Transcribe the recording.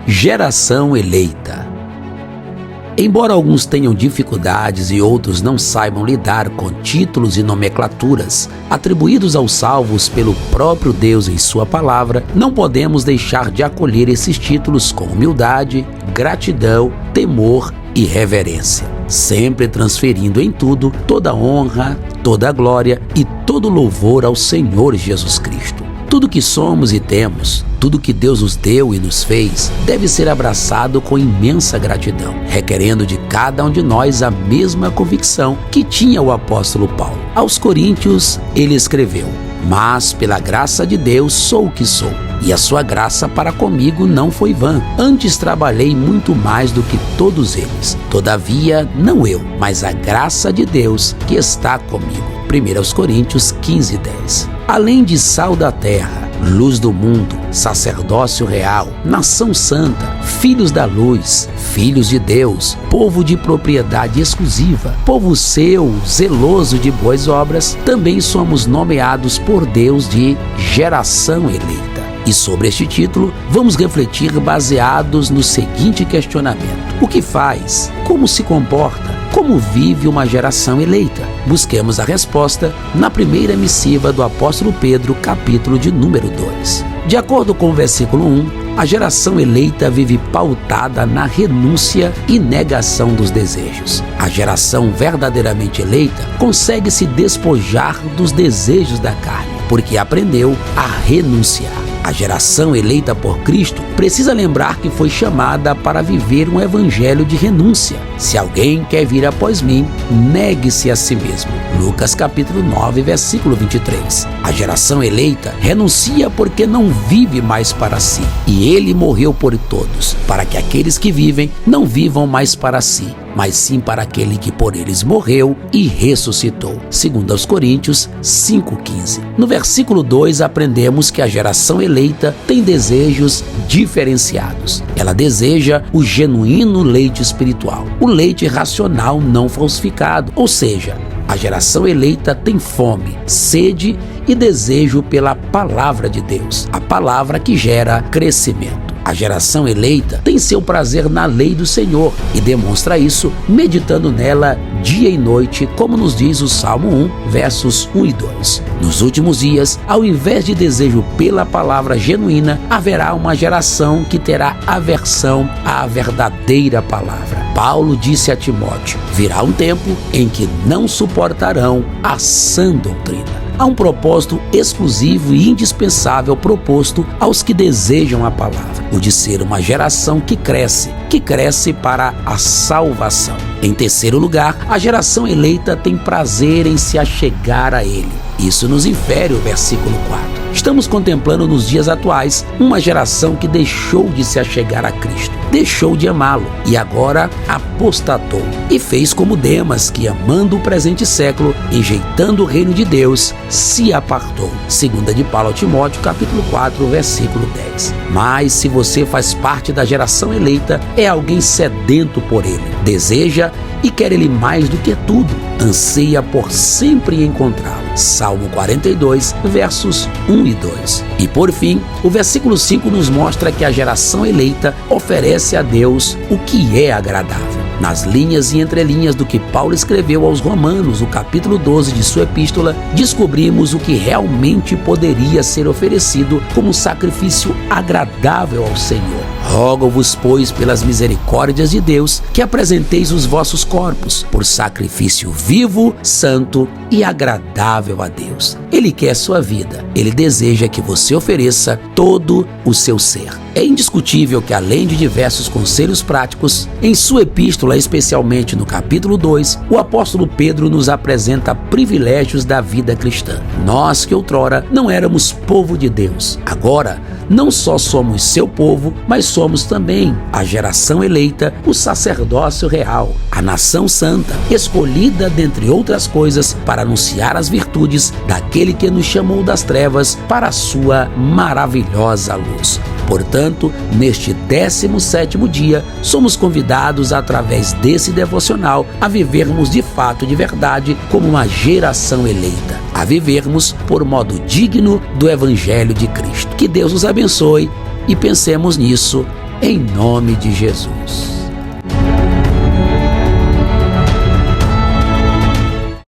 Geração eleita. Embora alguns tenham dificuldades e outros não saibam lidar com títulos e nomenclaturas atribuídos aos salvos pelo próprio Deus em sua palavra, não podemos deixar de acolher esses títulos com humildade, gratidão, temor e reverência, sempre transferindo em tudo toda honra, toda glória e todo louvor ao Senhor Jesus Cristo. Tudo que somos e temos, tudo que Deus nos deu e nos fez, deve ser abraçado com imensa gratidão, requerendo de cada um de nós a mesma convicção que tinha o apóstolo Paulo. Aos Coríntios, ele escreveu: "Mas pela graça de Deus sou o que sou, e a sua graça para comigo não foi vã. Antes trabalhei muito mais do que todos eles. Todavia, não eu, mas a graça de Deus que está comigo." 1 Coríntios 15:10. Além de sal da terra, luz do mundo, sacerdócio real, nação santa, filhos da luz, filhos de Deus, povo de propriedade exclusiva, povo seu, zeloso de boas obras, também somos nomeados por Deus de geração eleita. E sobre este título, vamos refletir baseados no seguinte questionamento: o que faz? Como se comporta? Como vive uma geração eleita? Busquemos a resposta na primeira missiva do apóstolo Pedro, capítulo de número 2. De acordo com o versículo 1, a geração eleita vive pautada na renúncia e negação dos desejos. A geração verdadeiramente eleita consegue se despojar dos desejos da carne, porque aprendeu a renunciar. A geração eleita por Cristo precisa lembrar que foi chamada para viver um evangelho de renúncia. Se alguém quer vir após mim, negue-se a si mesmo. Lucas capítulo 9, versículo 23. A geração eleita renuncia porque não vive mais para si. E ele morreu por todos, para que aqueles que vivem não vivam mais para si, mas sim para aquele que por eles morreu e ressuscitou. 2 Coríntios 5:15. No versículo 2 aprendemos que a geração eleita tem desejos diferenciados. Ela deseja o genuíno leite espiritual, o leite racional não falsificado, ou seja, a geração eleita tem fome, sede e desejo pela palavra de Deus, a palavra que gera crescimento. A geração eleita tem seu prazer na lei do Senhor e demonstra isso meditando nela dia e noite, como nos diz o Salmo 1, versos 1 e 2. Nos últimos dias, ao invés de desejo pela palavra genuína, haverá uma geração que terá aversão à verdadeira palavra. Paulo disse a Timóteo: virá um tempo em que não suportarão a sã doutrina. Há um propósito exclusivo e indispensável proposto aos que desejam a palavra, o de ser uma geração que cresce para a salvação. Em terceiro lugar, a geração eleita tem prazer em se achegar a ele. Isso nos infere o versículo 4. Estamos contemplando nos dias atuais uma geração que deixou de se achegar a Cristo, deixou de amá-lo e agora apostatou e fez como Demas, que amando o presente século, enjeitando o reino de Deus, se apartou. 2 de Paulo a Timóteo, capítulo 4, versículo 10. Mas se você faz parte da geração eleita, é alguém sedento por ele, deseja e quer ele mais do que tudo, anseia por sempre encontrá-lo. Salmo 42, versos 1 e 2. E por fim, o versículo 5 nos mostra que a geração eleita oferece a Deus o que é agradável. Nas linhas e entrelinhas do que Paulo escreveu aos Romanos, no capítulo 12 de sua epístola, descobrimos o que realmente poderia ser oferecido como sacrifício agradável ao Senhor. Rogo-vos, pois, pelas misericórdias de Deus, que apresenteis os vossos corpos por sacrifício vivo, santo e agradável a Deus. Ele quer sua vida. Ele deseja que você ofereça todo o seu ser. É indiscutível que, além de diversos conselhos práticos, em sua epístola, especialmente no capítulo 2, o apóstolo Pedro nos apresenta privilégios da vida cristã. Nós que outrora não éramos povo de Deus, agora não só somos seu povo, mas somos também a geração eleita, o sacerdócio real, a nação santa, escolhida dentre outras coisas para anunciar as virtudes daquele que nos chamou das trevas para a sua maravilhosa luz. Portanto, neste 17º dia, somos convidados através desse devocional a vivermos de fato, de verdade, como uma geração eleita, a vivermos por modo digno do Evangelho de Cristo. Que Deus nos abençoe e pensemos nisso em nome de Jesus.